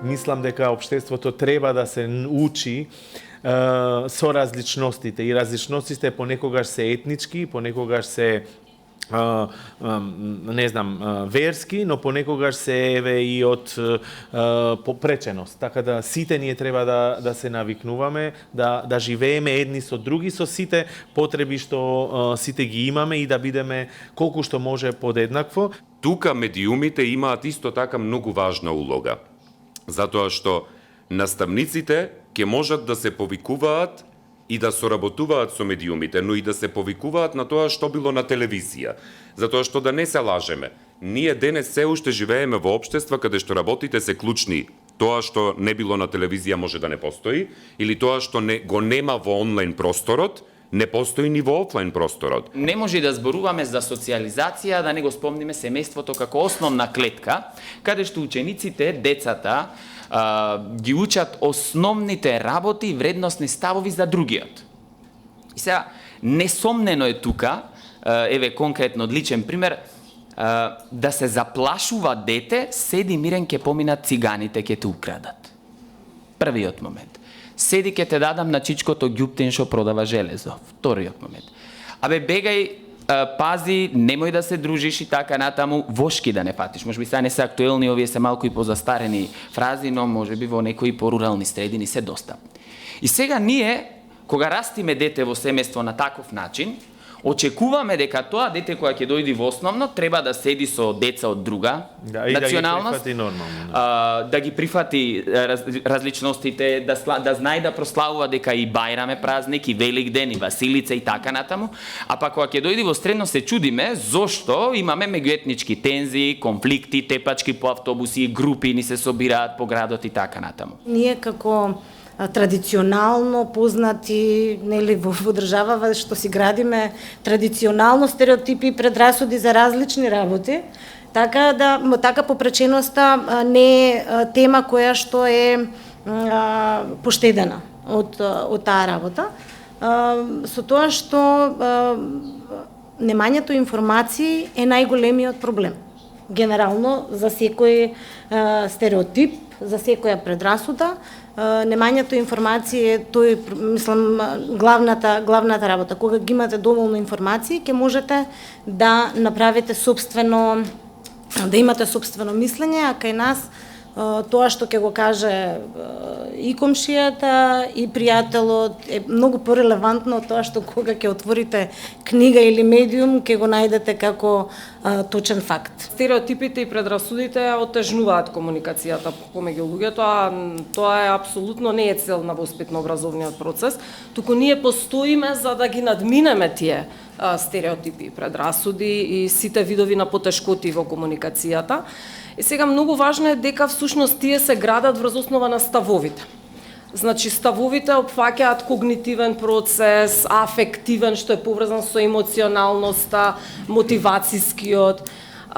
мислам дека општеството треба да се учи со различностите, и различностите понекогаш се етнички, понекогаш се не знам, верски, но понекогаш се еве и од попреченост. Така да сите ние треба да се навикнуваме, да живееме едни со други, со сите потреби што сите ги имаме и да бидеме колку што може подеднакво. Тука медиумите имаат исто така многу важна улога, затоа што наставниците ќе можат да се повикуваат и да соработуваат со медиумите, но и да се повикуваат на тоа што било на телевизија. Затоа што да не се лажеме, ние денес се уште живееме во општества каде што работите се клучни. Тоа што не било на телевизија може да не постои, или тоа што го нема во онлайн просторот, не постои ни во офлайн просторот. Не може да зборуваме за социализација, да не го спомниме семејството како основна клетка, каде што учениците, децата, ги учат основните работи и вредносни ставови за другиот. И сега, несомнено е тука, еве конкретно одличен пример, да се заплашува дете, седи мирен, ке поминат циганите, ке те украдат. Првиот момент. Седи, ке те дадам на чичкото ѓуптен што продава железо. Вториот момент. Абе, бегај, пази, немој да се дружиш и така натаму, вошки да не фатиш. Може би сега не се актуелни, овие се малку и позастарени фрази, но може би во некои порурални средини се доста. И сега ние, кога растиме дете во семејство на таков начин, очекуваме дека тоа дете која ќе дојди во основно треба да седи со деца од друга националност, да ги прифати различностите, да знае да прославува дека и Бајрам е празник, и Велик ден, и Василица и така натаму, а па кога ќе дојди во средно се чудиме зошто имаме меѓуетнички тензии, конфликти, тепачки по автобуси, групи ни се собираат по градот и така натаму. Ние како традиционално познати, нели, во држава што си градиме традиционално стереотипи и предрасуди за различни работи, така попреченоста не е тема која што е поштедена од таа работа. Со тоа што немањето информации е најголемиот проблем. Генерално за секој стереотип, за секоја предрасуда, немањето информации е тој, мислам, главната работа. Кога ги имате доволно информации, ќе можете да направите собствено, да имате собствено мислење, а кај нас тоа што ќе го каже и комшијата, и пријателот е многу порелевантно од тоа што кога ќе отворите книга или медиум, ќе го најдете како точен факт. Стереотипите и предрасудите отежнуваат комуникацијата помеѓу луѓето, а тоа е апсолутно не е цел на воспитно-образовниот процес, туку ние постоиме за да ги надминеме тие стереотипи и предрасуди и сите видови на потешкоти во комуникацијата. И сега многу важно е дека всушност тие се градат врз основа на ставовите. Значи ставовите опфаќаат когнитивен процес, афективен што е поврзан со емоционалноста, мотивацијскиот.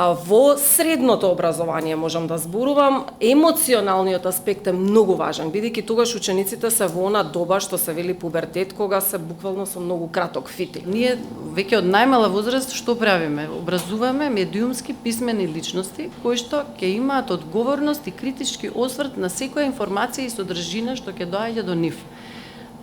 Во средното образование можам да зборувам, емоционалниот аспект е многу важен, бидејќи тогаш учениците се во она доба што се вели пубертет, кога се буквално со многу краток фитил. Ние веќе од најмала возраст што правиме? Образуваме медиумски писмени личности кои што ќе имаат одговорност и критички осврт на секоја информација и содржина што ќе доаѓа до нив.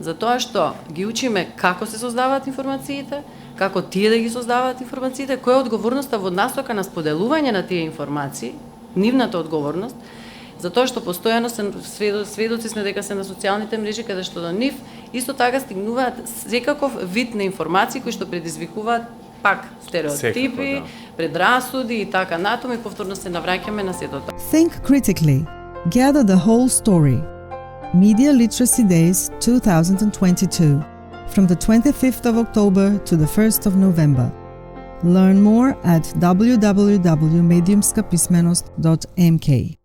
Затоа што ги учиме како се создаваат информациите, како тие да ги создаваат информациите, која е одговорноста во насока на споделување на тие информации, нивната одговорност, затоа што постојано сведоци сме дека се на социјалните мрежи каде што до нив исто така стигнуваат секаков вид на информации кои што предизвикуваат пак стереотипи, предрасуди и така натаму и повторно се навраќаме на сето тоа. Think critically. Gather the whole story. Media Literacy Days 2022. From the 25th of October to the 1st of November. Learn more at www.mediumskapismenost.mk.